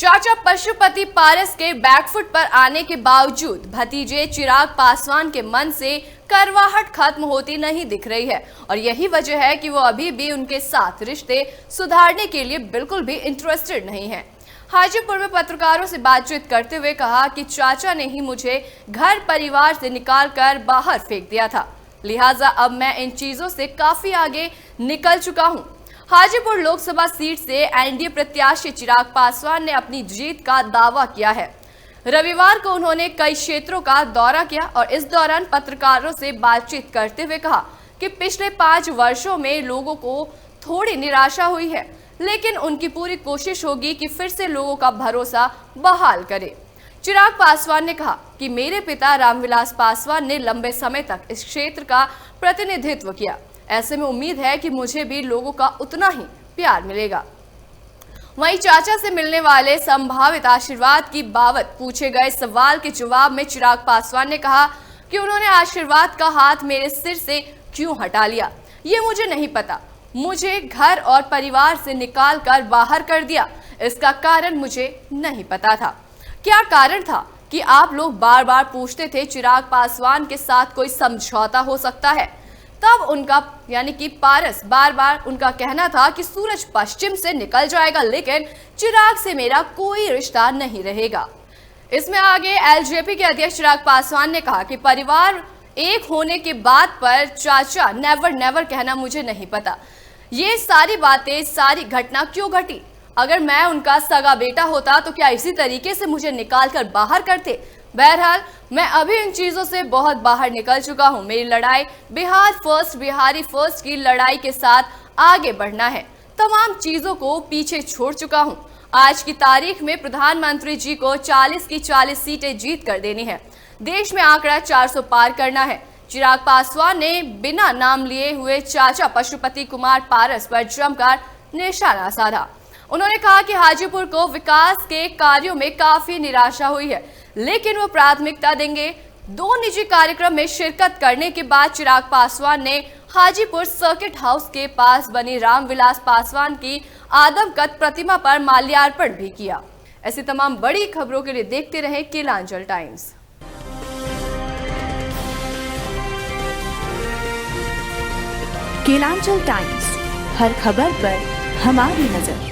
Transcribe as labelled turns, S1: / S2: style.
S1: चाचा पशुपति पारस के बैकफुट पर आने के बावजूद भतीजे चिराग पासवान के मन से करवाहट खत्म होती नहीं दिख रही है और यही वजह है कि वो अभी भी उनके साथ रिश्ते सुधारने के लिए बिल्कुल भी इंटरेस्टेड नहीं है। हाजीपुर में पत्रकारों से बातचीत करते हुए कहा कि चाचा ने ही मुझे घर परिवार से निकालकर बाहर फेंक दिया था, लिहाजा अब मैं इन चीजों से काफी आगे निकल चुका हूं। हाजीपुर लोकसभा सीट से एनडीए प्रत्याशी चिराग पासवान ने अपनी जीत का दावा किया है। रविवार को उन्होंने कई क्षेत्रों का दौरा किया और इस दौरान पत्रकारों से बातचीत करते हुए कहा कि पिछले 5 वर्षों में लोगों को थोड़ी निराशा हुई है, लेकिन उनकी पूरी कोशिश होगी कि फिर से लोगों का भरोसा बहाल करे। चिराग पासवान ने कहा कि मेरे पिता रामविलास पासवान ने लंबे समय तक इस क्षेत्र का प्रतिनिधित्व किया, ऐसे में उम्मीद है कि मुझे भी लोगों का उतना ही प्यार मिलेगा। वहीं चाचा से मिलने वाले संभावित आशीर्वाद की बाबत पूछे गए सवाल के जवाब में चिराग पासवान ने कहा कि उन्होंने आशीर्वाद का हाथ मेरे सिर से क्यों हटा लिया, ये मुझे नहीं पता। मुझे घर और परिवार से निकाल कर बाहर कर दिया, इसका कारण मुझे नहीं पता था। क्या कारण था कि आप लोग बार बार पूछते थे चिराग पासवान के साथ कोई समझौता हो सकता है, तब उनका यानी कि पारस बार बार उनका कहना था कि सूरज पश्चिम से निकल जाएगा, लेकिन चिराग से मेरा कोई रिश्ता नहीं रहेगा। इसमें आगे एलजेपी के अध्यक्ष चिराग पासवान ने कहा कि परिवार एक होने के बाद पर चाचा नेवर नेवर कहना मुझे नहीं पता। ये सारी बातें, सारी घटना क्यों घटी? अगर मैं उनका सगा बेटा होता तो क्या इसी तरीके से मुझे निकाल कर बाहर करते? बहरहाल मैं अभी इन चीजों से बहुत बाहर निकल चुका हूं। मेरी लड़ाई बिहार फर्स्ट, बिहारी फर्स्ट की लड़ाई के साथ आगे बढ़ना है। तमाम चीजों को पीछे छोड़ चुका हूं। आज की तारीख में प्रधानमंत्री जी को 40 की 40 सीटें जीत कर देनी है। देश में आंकड़ा 400 पार करना है। चिराग पासवान ने बिना नाम लिए हुए चाचा पशुपति कुमार पारस पर जमकर निशाना साधा। उन्होंने कहा कि हाजीपुर को विकास के कार्यों में काफी निराशा हुई है, लेकिन वो प्राथमिकता देंगे। 2 निजी कार्यक्रम में शिरकत करने के बाद चिराग पासवान ने हाजीपुर सर्किट हाउस के पास बनी रामविलास पासवान की आदमकद प्रतिमा पर माल्यार्पण भी किया। ऐसी तमाम बड़ी खबरों के लिए देखते रहें केलांचल टाइम्स।
S2: केलांचल टाइम्स, हर खबर पर हमारी नजर।